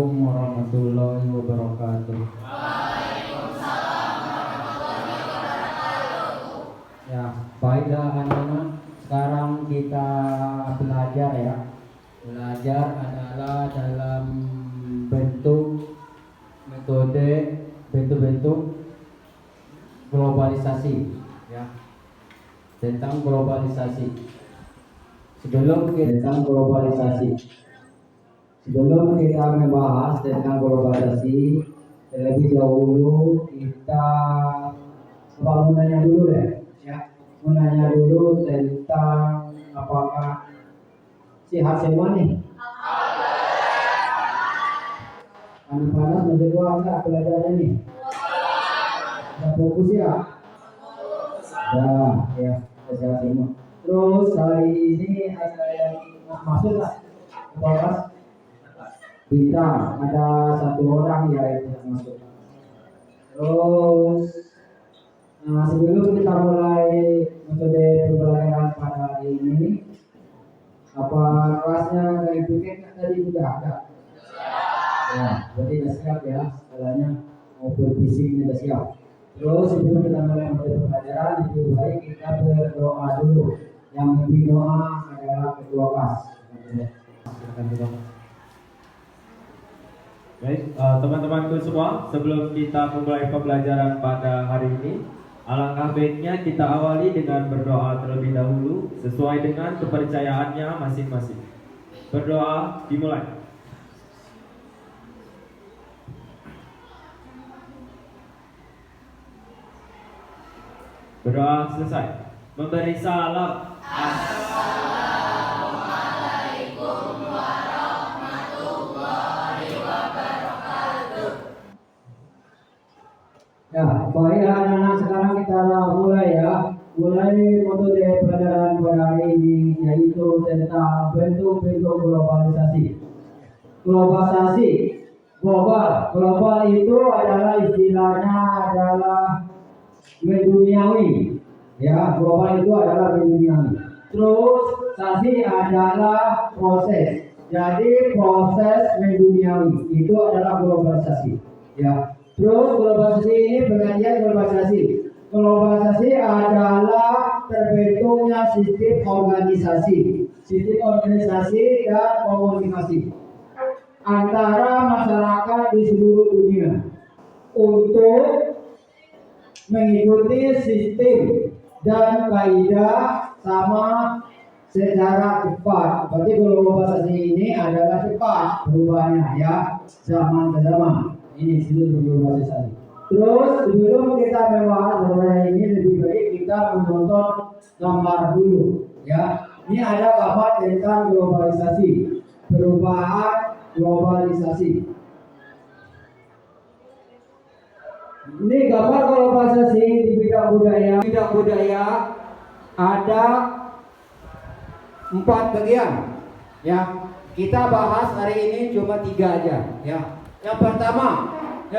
Assalamualaikum warahmatullahi wabarakatuh. Ya, baiklah anak-anak, sekarang kita belajar ya. Belajar adalah dalam bentuk globalisasi ya. Tentang globalisasi. Sebelum kita membahas tentang globalisasi, terlebih dahulu kita menanya dulu tentang apakah sehat semua nih? Panas menjadi enggak pelajarannya nih? Sudah fokus ya? Ya, sehat semua. Terus hari ini ada yang masuk nggak ke kelas? Bintang, ada satu orang ya yang tidak masuk. Terus sebelum kita mulai metode pembelajaran pada hari ini, apa kelasnya dari bikin tadi sudah ada? Ya, berarti sudah siap ya, segalanya mau berbisik sudah siap. Terus sebelum kita mulai metode pembelajaran, lebih baik kita berdoa dulu. Yang memimpin doa adalah ketua kelas. Silakan berdoa. Baik, teman-temanku semua, sebelum kita memulai pembelajaran pada hari ini, alangkah baiknya kita awali dengan berdoa terlebih dahulu sesuai dengan kepercayaannya masing-masing. Berdoa dimulai. Berdoa selesai. Memberi salam. Ya, baik anak-anak, sekarang kita mulai ya. Mulai metode pelajaran pada hari ini, yaitu tentang bentuk-bentuk globalisasi. Global itu adalah istilahnya adalah menduniawi. Ya, global itu adalah menduniawi. Terus sasi adalah proses. Jadi proses menduniawi itu adalah globalisasi. Ya. Terus globalisasi ini pengertian globalisasi. Globalisasi adalah terbentuknya sistem organisasi dan komunikasi antara masyarakat di seluruh dunia untuk mengikuti sistem dan kaidah sama secara cepat. Berarti globalisasi ini adalah cepat perubahannya ya, zaman ke zaman. Ini seluruh globalisasi. Terus sebelum kita membahas mengenai ini, lebih baik kita menonton gambar dulu ya. Ini ada gambar tentang globalisasi, perubahan globalisasi. Ini gambar globalisasi di bidang budaya. Bidang budaya ada 4 bagian ya. Kita bahas hari ini cuma 3 aja ya. Yang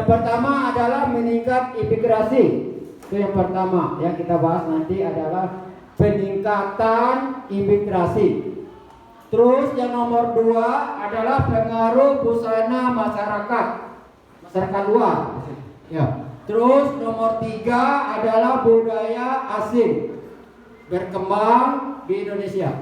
pertama adalah meningkat imigrasi. Itu yang pertama yang kita bahas nanti adalah peningkatan imigrasi. Terus yang nomor 2 adalah pengaruh busana masyarakat luar. Ya. Terus nomor 3 adalah budaya asing berkembang di Indonesia.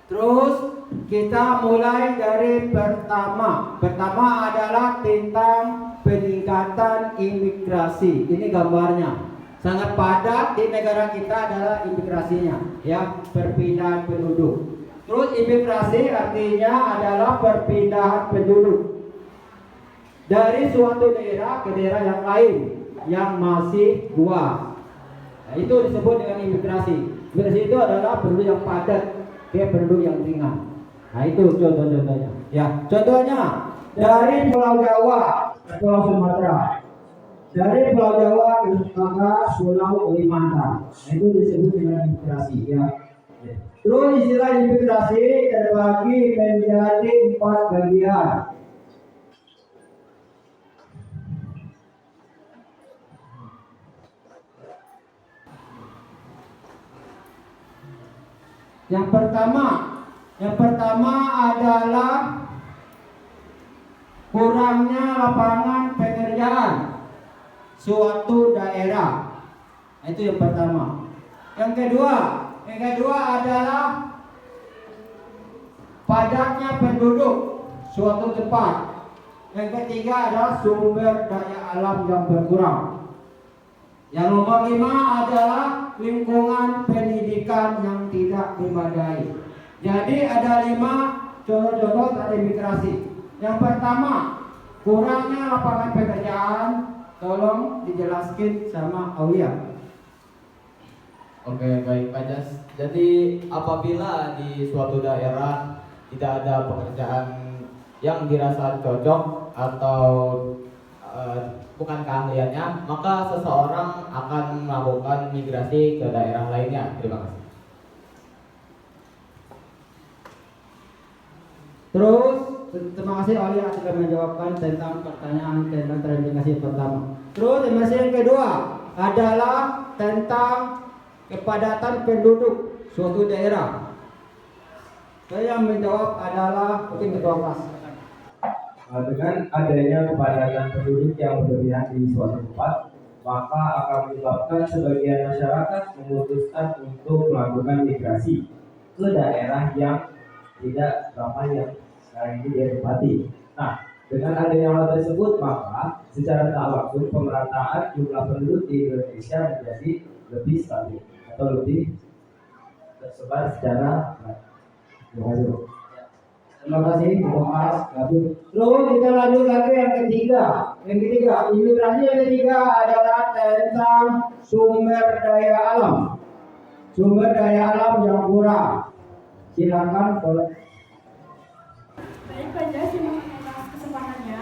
Terus kita mulai dari pertama. Pertama adalah tentang peningkatan imigrasi. Ini gambarnya. Sangat padat di negara kita adalah imigrasinya, ya, perpindahan penduduk. Terus imigrasi artinya adalah perpindahan penduduk dari suatu daerah ke daerah yang lain yang masih luas. Nah, itu disebut dengan imigrasi. Imigrasi itu adalah penduduk yang padat ke penduduk yang ringan. Nah, itu contoh-contohnya. Ya, contohnya dari Pulau Jawa ke Pulau Sumatera, dari Pulau Jawa ke Pulau Kalimantan. Nah, itu disebut dengan imigrasi. Ya. Terus istilah imigrasi terbagi menjadi 4 bagian. Yang pertama adalah kurangnya lapangan pekerjaan suatu daerah. Itu yang pertama. Yang kedua adalah padatnya penduduk suatu tempat. Yang ketiga adalah sumber daya alam yang berkurang. Yang nomor 5 adalah lingkungan pendidikan yang tidak memadai. Jadi ada 5 contoh-contoh tadi migrasi. Yang pertama, kurangnya lapangan pekerjaan. Tolong dijelaskan sama Aulia. Oke, baik Pak Jas. Jadi apabila di suatu daerah tidak ada pekerjaan yang dirasa cocok atau bukan keahliannya, maka seseorang akan melakukan migrasi ke daerah lainnya. Terima kasih. Terus, terima kasih Aulia sudah menjawabkan tentang pertanyaan tentang terindikasi pertama. Terus, yang kedua adalah tentang kepadatan penduduk suatu daerah. Saya yang menjawab adalah mungkin ketua kelas. Dengan adanya kepadatan penduduk yang berlebihan di suatu tempat, maka akan menyebabkan sebagian masyarakat memutuskan untuk melakukan migrasi ke daerah yang tidak ramai yang sekarang ini dia tempati. Nah, dengan adanya hal tersebut, maka secara tak langsung pemerataan jumlah penduduk di Indonesia menjadi lebih stabil atau lebih tersebar secara baik. Terima kasih. Terima kasih, Mas Gabung. Terus kita lanjut lagi yang ketiga. Imigrasi yang ketiga adalah tentang sumber daya alam. Sumber daya alam yang kurang. Silakan boleh. Baik Pak Jas, terima kasih atas kesempatannya.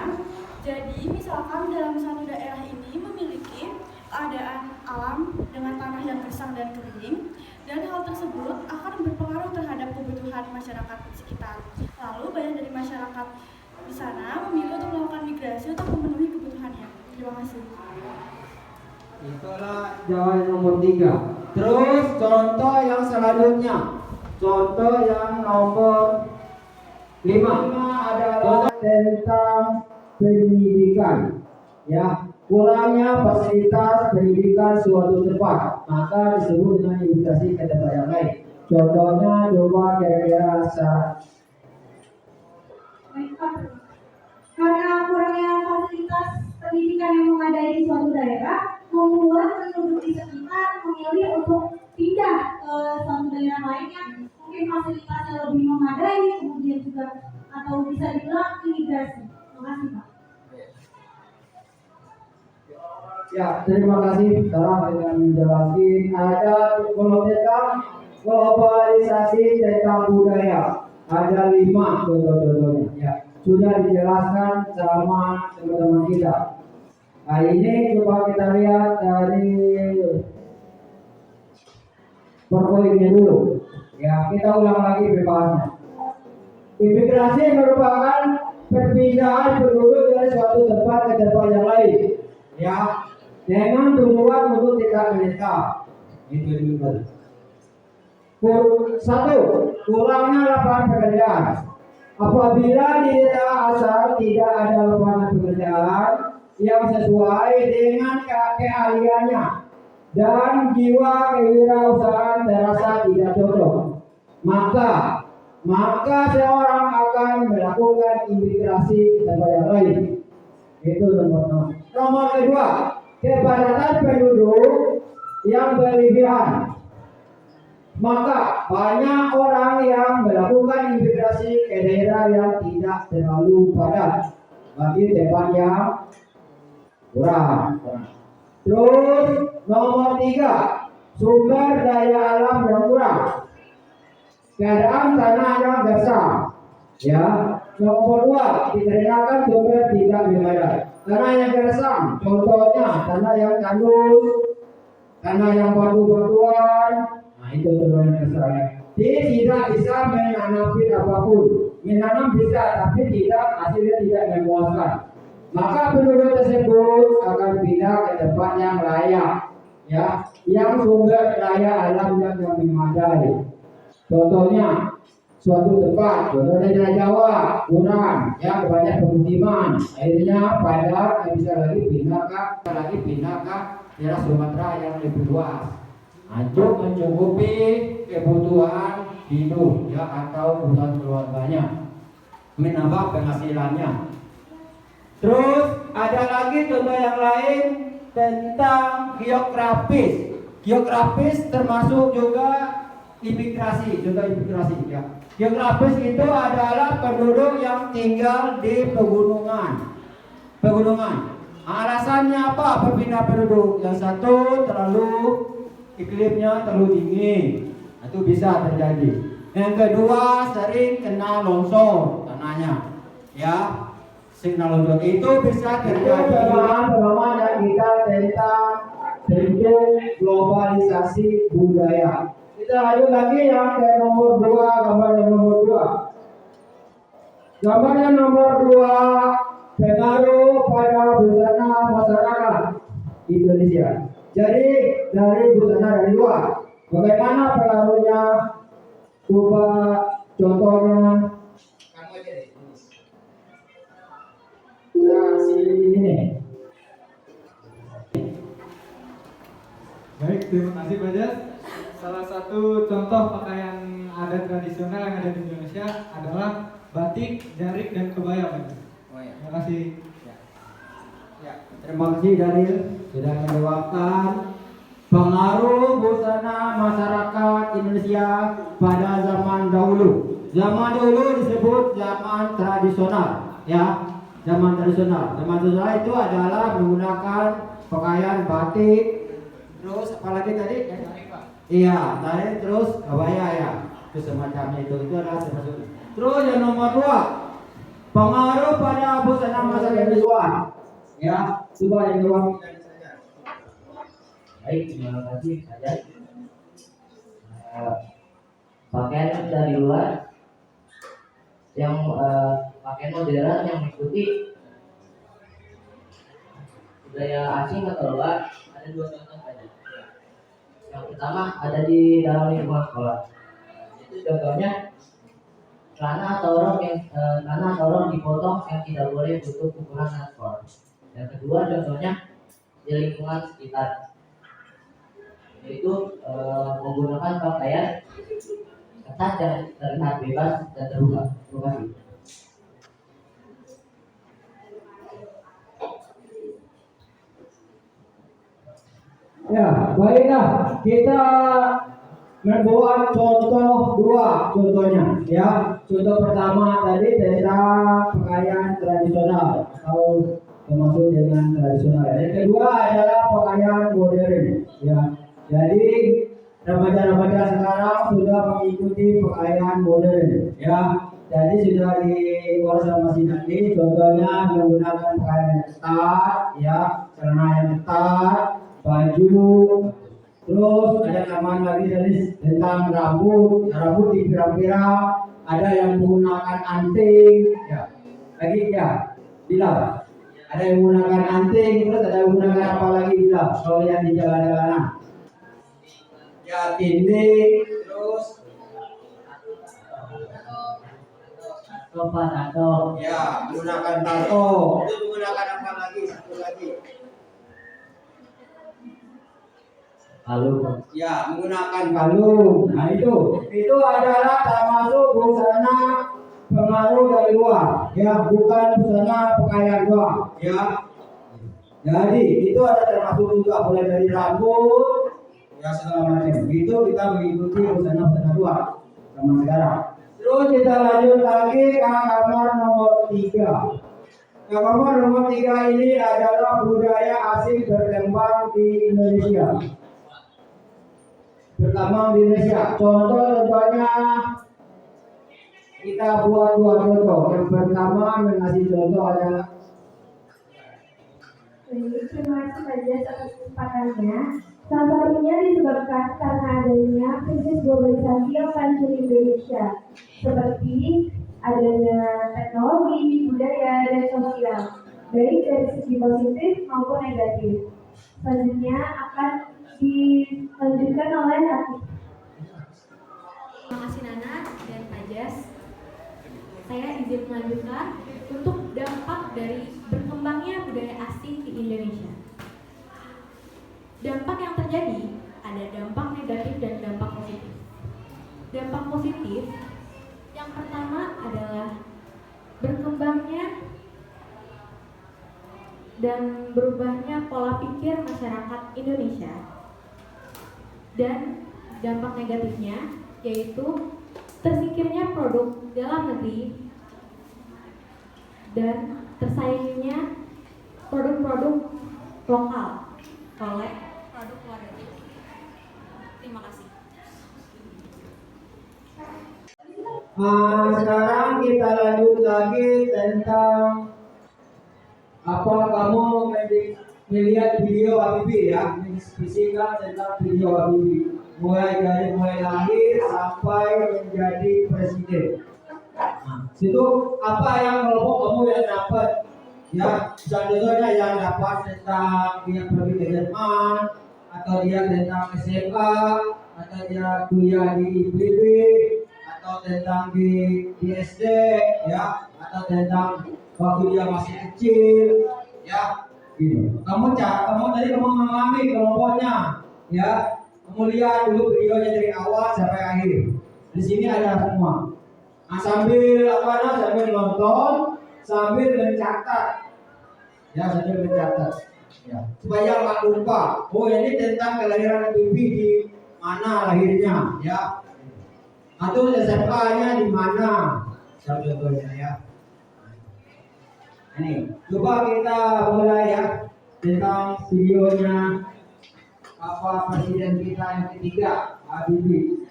Jadi misalkan dalam satu daerah ini memiliki keadaan alam dengan tanah yang gersang dan kering, dan hal tersebut akan berpengaruh terhadap kebutuhan masyarakat sekitar. Lalu banyak dari masyarakat di sana memilih untuk melakukan migrasi untuk memenuhi kebutuhannya. Terima kasih. Itulah jawaban nomor 3. Terus contoh yang selanjutnya. Contoh yang nomor 5 adalah tentang pendidikan. Ya, kurangnya fasilitas pendidikan suatu tempat, maka disebut dengan imigrasi ke tempat yang lain. Contohnya coba kira-kira Karena kurangnya fasilitas pendidikan yang memadai di suatu daerah, membuat penduduk di sekitar memilih untuk pindah ke suatu daerah lain yang mungkin fasilitasnya lebih memadai, kemudian juga atau bisa dibilang imigrasi. Terima kasih Pak. Ya, terima kasih telah dengan menjelaskan. Ada tentang globalisasi tentang budaya. Ada 5 contoh-contohnya. Ya, sudah dijelaskan sama teman-teman kita. Nah, ini coba kita lihat dari poinnya dulu. Ya, kita ulang lagi pembahasannya. Imigrasi merupakan perpindahan penduduk dari suatu tempat ke tempat yang lain. Ya, dengan tujuan untuk tidak menetap. Itu dulu. Satu, kurangnya lapangan pekerjaan. Apabila di daerah asal tidak ada lapangan pekerjaan yang sesuai dengan keahliannya dan jiwa kewirausahaan terasa tidak cocok, maka seorang akan melakukan imigrasi ke tempat yang lain. Itu nomor 1. Nomor 2, kepadatan penduduk yang berlebihan. Maka banyak orang yang melakukan imigrasi ke daerah yang tidak terlalu padat, bagi tempat yang kurang. Terus nomor 3, sumber daya alam yang kurang. Keadaan tanah yang gersang. Ya. Nomor 2, dikarenakan sumber tidak memadai. Tanah yang gersang, contohnya tanah yang tandus, tanah yang batu-batuan. Nah, itu contohnya gersang. Dia tidak bisa menanam apapun. Menanam bisa, tapi hasilnya tidak memuaskan. Maka penduduk tersebut akan pindah ke tempat yang layak, ya, yang sumber daya alamnya yang memadai. Contohnya suatu tempat, contohnya daerah Jawa, kurang, ya banyak pemukiman. Akhirnya padat, bisa lagi pindah ke daerah Sumatera yang lebih luas. Untuk mencukupi kebutuhan hidup ya atau kebutuhan keluarganya, menambah penghasilannya. Terus ada lagi contoh yang lain tentang geografis. Geografis termasuk juga imigrasi, contoh imigrasi ya. Geografis itu adalah penduduk yang tinggal di pegunungan. Alasannya apa? Berpindah penduduk. Yang satu iklimnya terlalu dingin, itu bisa terjadi. Yang kedua sering kena longsor tanahnya, ya. Signal longsor itu bisa terjadi. Pemahaman yang kita tentang bentuk globalisasi budaya. Kita lanjut lagi yang ke nomor 2, gambar yang nomor 2. Gambar yang nomor 2, pengaruh pada busana masyarakat Indonesia. Jadi dari busana dari luar, bagaimana pengaruhnya? Coba contohnya kamu aja deh. Nah, sini. Baik, terima kasih Pak Jas. Salah satu contoh pakaian adat tradisional yang ada di Indonesia adalah batik, jarik, dan kebaya, Pak Jas. Terima kasih. Ya, terima kasih Daniel sudah menjawabkan pengaruh busana masyarakat Indonesia pada zaman dahulu. Zaman dahulu disebut zaman tradisional, ya. Zaman tradisional itu adalah menggunakan pakaian batik, terus apalagi tadi? Iya, tadi terus kebaya ya. Itu semacamnya itu adalah termasuk. Terus yang nomor 2, pengaruh pada busana masyarakat di luar. Ya, coba yang jawab. Baik, terima kasih saja. Pakaian dari luar yang pakaian modern yang mengikuti budaya asing atau luar, ada 2 contoh saja. Yang pertama ada di dalam lingkungan sekolah. Itu contohnya celana atau rok dipotong yang tidak boleh tutup ukuran ekspor. Yang kedua contohnya di lingkungan sekitar, yaitu menggunakan pakaian ketat dan terlihat bebas dan terbuka. Terima kasih. Ya, baiklah. Kita membuat contoh 2 contohnya, ya. Contoh pertama tadi tentang pakaian tradisional atau termasuk dengan tradisional. Yang kedua adalah pakaian modern, ya. Jadi remaja-remaja sekarang sudah mengikuti pakaian modern, ya. Jadi sudah diurus sama si Nadi, contohnya menggunakan pakaian yang ketat, ya, celana yang ketat, baju, terus ada tambahan lagi dari tentang rambut dipirang-pirang, ada yang menggunakan anting, ya. Lagi ya, Bilal. Ada yang menggunakan anting, terus ada yang menggunakan apa lagi Bilal? Kalau yang di jalan-jalanan. Ya, tindik, terus Tato. ya, menggunakan tato. Itu menggunakan apa lagi? Satu lagi. Kalung. Ya, menggunakan kalung. Nah, itu adalah termasuk busana pengaruh dari luar, ya, bukan busana pakaian doang, ya. Jadi itu ada termasuk juga mulai dari rambut, ya, segala macam. Itu kita mengikuti busana luar sama sekarang. Terus kita lanjut lagi ke gambar nomor 3. Gambar nomor 3 ini adalah budaya asing berkembang di Indonesia. Contohnya kita buat 2 contoh. Yang pertama mengasih contoh adalah Terima kasih saja atas kesempatannya. Salah satunya disebabkan karena adanya krisis globalisasi yang melancur Indonesia, seperti adanya teknologi, budaya, dan sosial, baik dari segi positif maupun negatif. Selanjutnya akan dilanjutkan oleh Hati. Terima kasih Nana dan Pak Anjas, saya izin melanjutkan untuk dampak dari berkembangnya budaya asing di Indonesia. Dampak yang terjadi ada dampak negatif dan dampak positif. Dampak positif yang pertama adalah berkembangnya dan berubahnya pola pikir masyarakat Indonesia. Dan dampak negatifnya yaitu tersingkirnya produk dalam negeri dan tersainginya produk-produk lokal oleh produk luar negeri. Terima kasih. Sekarang kita lanjut lagi tentang apa kamu melihat video Habibie ya, mendiskusikan tentang video Habibie mulai lahir sampai menjadi presiden. Nah, situ apa yang kelompok kamu yang dapat ya, contohnya yang dapat tentang dia pergi ke Jerman atau dia tentang SMA atau dia kuliah di IPB atau tentang di SD ya, atau tentang waktu dia masih kecil ya gitu. Kamu tadi mengalami kelompoknya ya, kamu lihat dulu videonya dari awal sampai akhir. Di sini ada semua. Nah, sambil nonton, sambil mencatat ya, supaya nggak lupa. Oh, ini tentang kelahiran Habibie di mana lahirnya ya, atau SMA-nya di mana, contohnya ya. Ini coba kita mulai ya tentang videonya apa presiden kita yang ketiga, Habibie.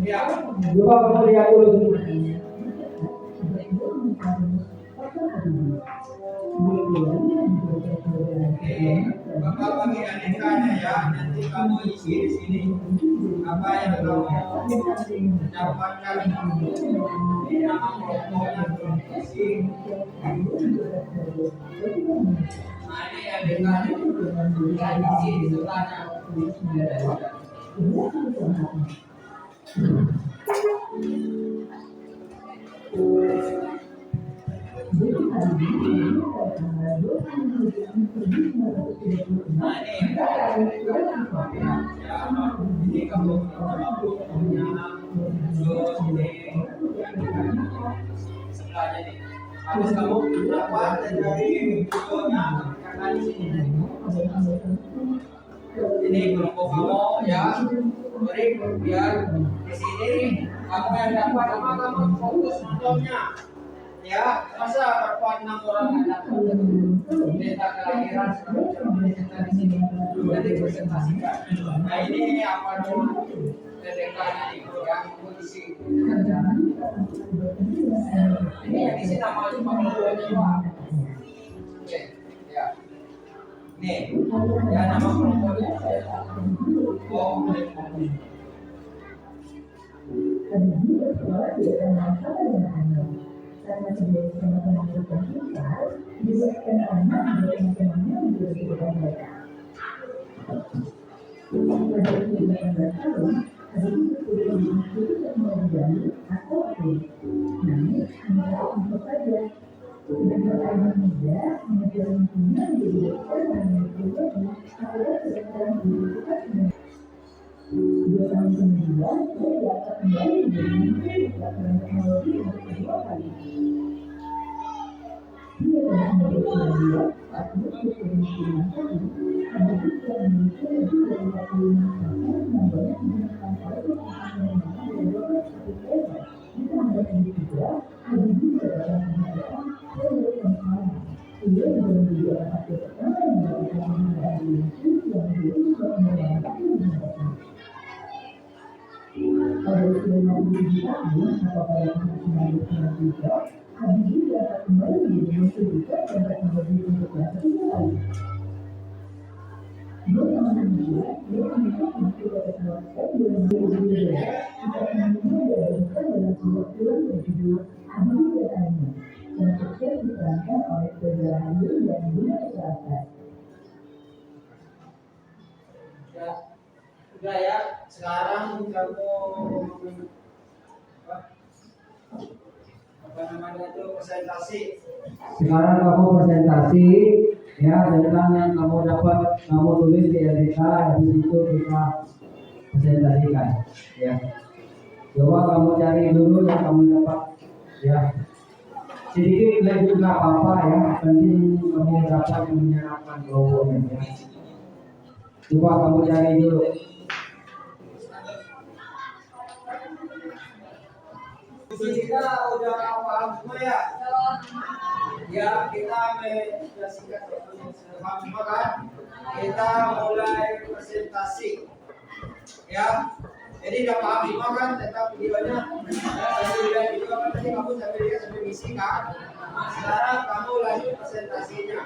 Ya, coba kamu lihat dulu. Bapak bagi adik-adiknya ya, nanti kamu isi di sini apa yang kamu dapatkan di nama kelompoknya isi. Nah, ini adik-adik yang isi di sebelahnya. Ini kamu sebelahnya nih. Habis kamu dapat dari videonya kakak di sini. Ini kelompok kamu ya. Mari biar di sini kamu yang dapat sama kamu fokus nontonnya. Ya, masa perempuan 6 orang ada data kelahiran data di sini nanti presentasikan. Nah, ini apa namanya DDK-nya itu yang mengisi acara. Ini yang isi nama cuma kelompoknya Pak. Oke, ya. Nih, ya nama kelompoknya. Oh, karena sebagai teman-teman kita disebutkan anak dari teman-teman juga disebutkan mereka. Pada usia 18 tahun, Habibie sudah diikuti dan menjadi aktor. Namun, hanya untuk saja. Dan orang muda mengejar mimpinya menjadi dokter dan menjadi adalah sedang dibutuhkan. 2 tahun kemudian, dia dapat kembali menjadi menteri Kesehatan Teknologi untuk kedua kali. Dia telah menjadi aktif berpemikiran tadi, Habibie telah memiliki lebih dari 45% yang banyak digunakan oleh orang-orang yang berdoa seperti Eva. Di tahun 2003, Habibie mendapatkan penghargaan Fellow Consumer. Ia juga menjadi orang aktif pertama yang mendapatkan penghargaan di Indonesia yang juga mengembangkan penghargaan. Pada usia 57 tahun atau pada tahun 1993, Habibie dapat kembali menjadi menteri riset dan teknologi untuk yang ketiga kali. Dia memiliki menteri teknologi yang berbeda. Jika menurutnya dalam sebuah film berjudul Habibie dan Ainun. yang sukses diperankan oleh Saudara Hamil dan Bunda Selatan. Ya, udah ya. Sekarang kamu apa namanya itu presentasi. Sekarang kamu presentasi ya tentang yang kamu dapat, kamu tulis di LDK, habis itu kita presentasikan. Ya, coba kamu cari dulu yang kamu dapat. Ya, sedikit lagi nggak apa-apa ya, penting kamu dapat menyerapkan kelompoknya. Ya. Coba kamu cari dulu. Kita udah paham semua ya? Ya, kita menjelaskan paham semua kan? Kita mulai presentasi. Ya, jadi udah paham semua kan tentang videonya? Sambil lihat video kan tadi kamu sambil lihat sambil ngisi kan? Sekarang kamu lanjut presentasinya.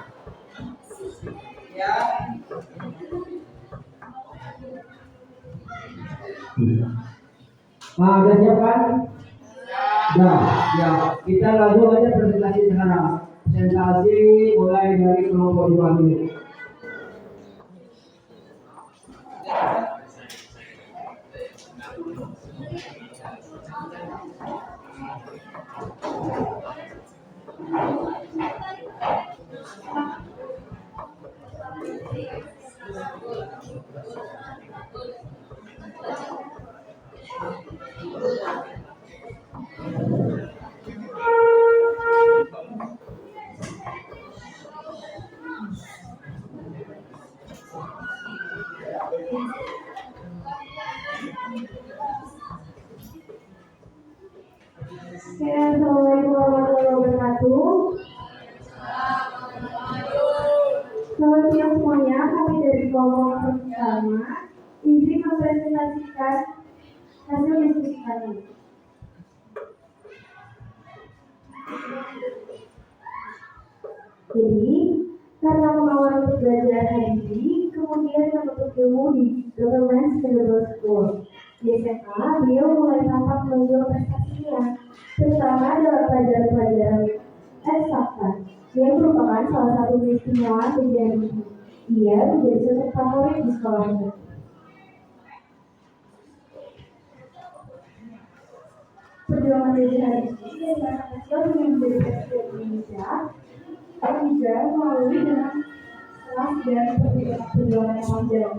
Ya. Udah siap kan? Ya, kita langsung aja presentasi sekarang. Presentasi mulai dari kelompok 2 dulu. Assalamualaikum warahmatullahi wabarakatuh. Selamat siang semuanya, kami dari kelompok pertama izin mempresentasikan hasil diskusi kami. Jadi, karena kemauan untuk belajar hari ini, kemudian menuntut ilmu di Government Secondary School. Di SMA, beliau mulai tampak menunjukkan prestasinya, terutama dalam pelajaran-pelajaran eksakta, yang merupakan salah satu keistimewaan menjadi ia menjadi sosok favorit di sekolahnya. Perjuangan dari hari ini dari masa kecil dengan menjadi presiden Indonesia, dan juga melalui dengan kelas dan perjuangan yang panjang.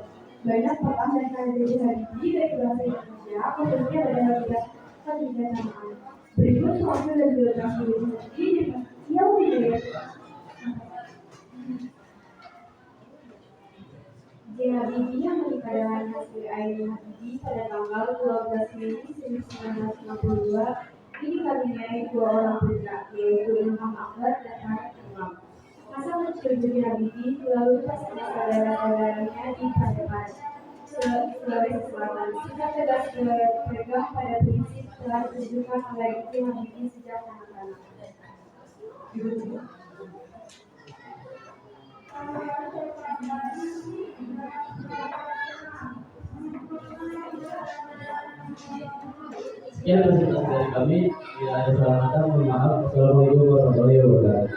Banyak peran dan karya hari ini dari bangsa Indonesia, khususnya pada bagian kebijaksanaan. Berikut profil dan biografi ini yang dilihat. Habibie yang menikah dengan Hasri Ainun Habibie pada tanggal 12 Mei 1952. Ini karuniai 2 orang putra, yaitu Ilham Akbar dan Arif Imam. Masa kecil Habibie melalui bersama saudara-saudaranya di Padepokan, Sulawesi Selatan. Sikap tegas berpegang pada prinsip telah ditunjukkan oleh Ibu Habibie sejak kanak-kanak. Sekian presentasi dari kami. Bila ada salah kata, mohon maaf. Assalamualaikum warahmatullahi wabarakatuh.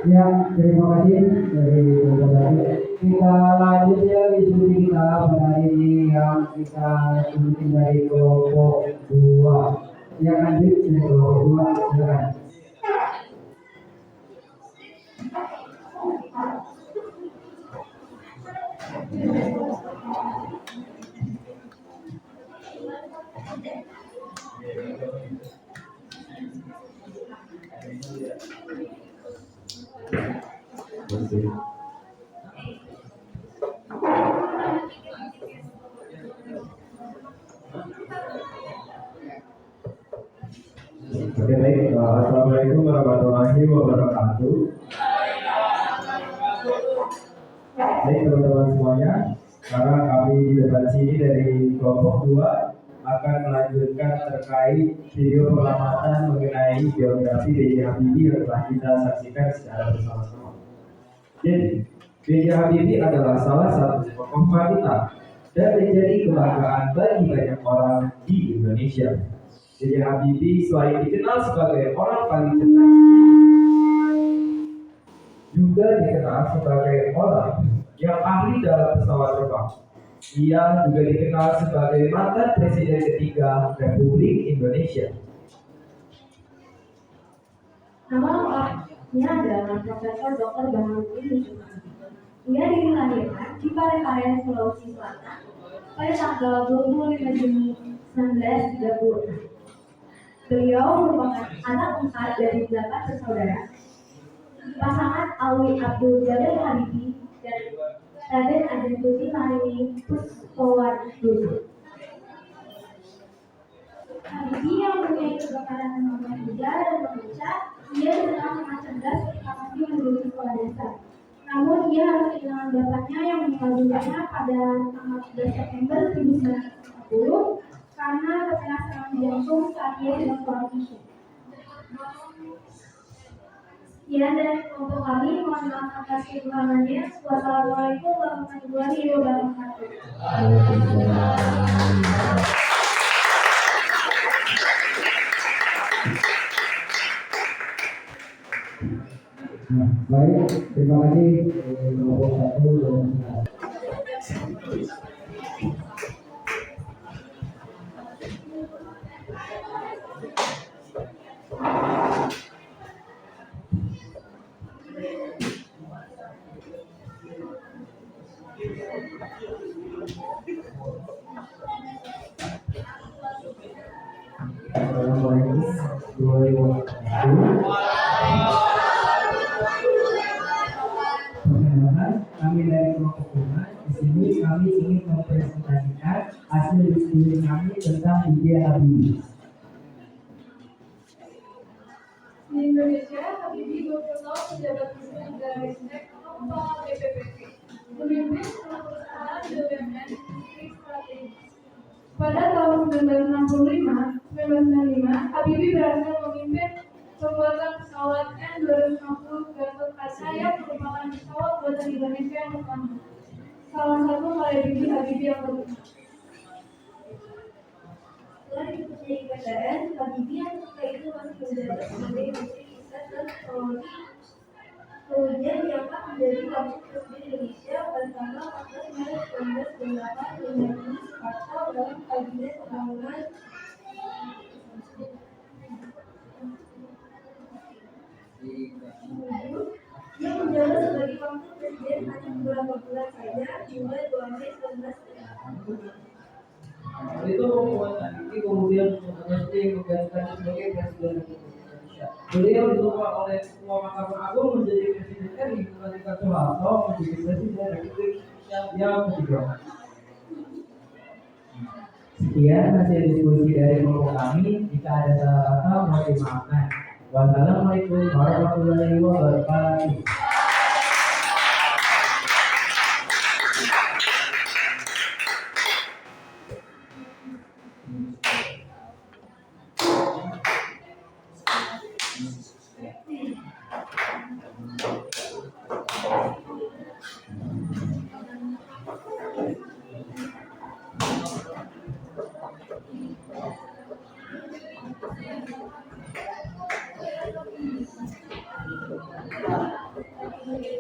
Ya, terima kasih dari Bapak tadi. Kita lanjut ya diskusi kita pada hari ini yang kita ikuti dari kelompok 2. Ya lanjut dari kelompok 2, silakan. Oke, baik. Assalamualaikum warahmatullahi wabarakatuh. Baik teman-teman semuanya, karena kami di depan sini dari kelompok 2 akan melanjutkan terkait video pengamatan mengenai biografi B.J. Habibie yang telah kita saksikan secara bersama-sama. Jadi, B.J. Habibie adalah salah satu tokoh wanita dan menjadi kebanggaan bagi banyak orang di Indonesia. B.J. Habibie selain dikenal sebagai orang paling cerdas, juga dikenal sebagai orang yang ahli dalam pesawat terbang. Ia juga dikenal sebagai mantan presiden ketiga Republik Indonesia. Nama lengkapnya adalah Profesor Dr. Baharudin Yusuf Habibie. Ia dilahirkan di Parepare, Sulawesi Selatan pada tanggal 25 Juni 1936. Beliau merupakan anak empat dari 8 bersaudara. Pasangan Alwi Abdul Jalil Habibie dan Raden Adentuti Marini Puspowardoyo. Habibie yang mempunyai kebakaran kemampuan belajar dan membaca, ia dikenal sangat cerdas ketika masih menjadi sekolah dasar. Namun ia harus kehilangan bapaknya yang meninggal dunia pada tanggal 11 September 1940 karena terkena serangan jantung saat ia sedang sholat Isya. Sekian dari kelompok kami, mohon maaf atas kekurangannya. Wassalamualaikum warahmatullahi wabarakatuh. Baik, terima kasih kelompok 1 dan Assalamualaikum warahmatullahi wabarakatuh. Perkenalkan, kami dari kelompok 5. Di sini kami ingin mempresentasikan hasil diskusi kami tentang B.J. Habibie. Di Indonesia, Habibie berkenal pejabat publik dari Kepala BPPT, pemimpin sebuah perusahaan BUMN listrik strategis. Pada tahun 1965, Habibie berhasil memimpin pembuatan pesawat N250 Gatot Kaca yang merupakan pesawat buatan Indonesia yang pertama. Salah satu karya Habibie yang terkenal. Setelah dipunyai PTN, Habibie yang ketika itu masih menjabat sebagai Menteri Riset dan Teknologi. Kemudian diangkat menjadi Wakil Presiden Indonesia pada tanggal 14 Maret 1998 dan menjadi Jakarta dalam Kabinet Pembangunan. Dia menjabat sebagai Wakil Presiden hanya beberapa bulan saja hingga 2 Mei 1998. Itu ini kemudian mesti menggantikan sebagai presiden Republik Indonesia. Beliau disumpah oleh Ketua Mahkamah Agung menjadi presiden RI ketika Soeharto menjadi presiden Republik yang ketiga. Sekian hasil diskusi dari kelompok kami. Jika ada salah kata, mohon dimaafkan. Wassalamualaikum warahmatullahi wabarakatuh.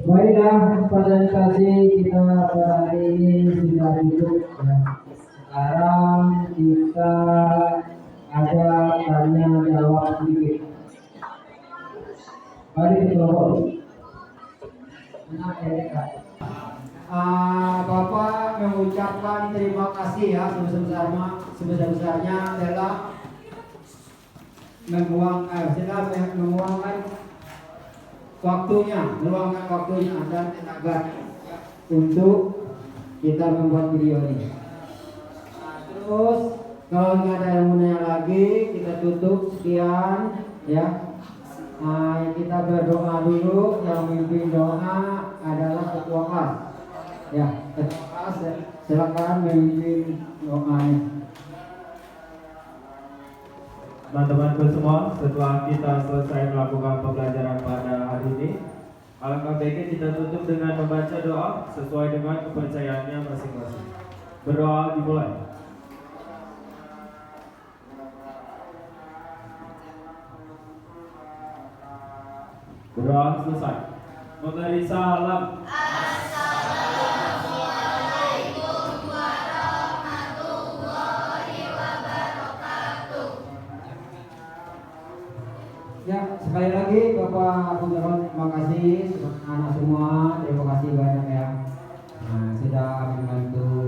Baiklah, presentasi kita pada hari ini sudah cukup. Ya. Sekarang kita ada tanya jawab sedikit. Mari kita Bapak mengucapkan terima kasih ya sebesar-besarnya adalah meluangkan meluangkan waktunya dan tenaga untuk kita membuat video ini. Terus kalau nggak ada yang mau nanya lagi, kita tutup sekian ya. Kita berdoa dulu. Yang memimpin doa adalah ketua kelas. Ya, ketua kelas silakan memimpin doanya. Teman-temanku semua, setelah kita selesai melakukan pembelajaran pada hari ini, Alangkah baiknya kita tutup dengan membaca doa sesuai dengan kepercayaannya masing-masing. Berdoa dimulai. Berdoa selesai. Memberi salam. Ya, sekali lagi Bapak ucapkan terima kasih anak semua, terima kasih banyak ya. Nah, sudah membantu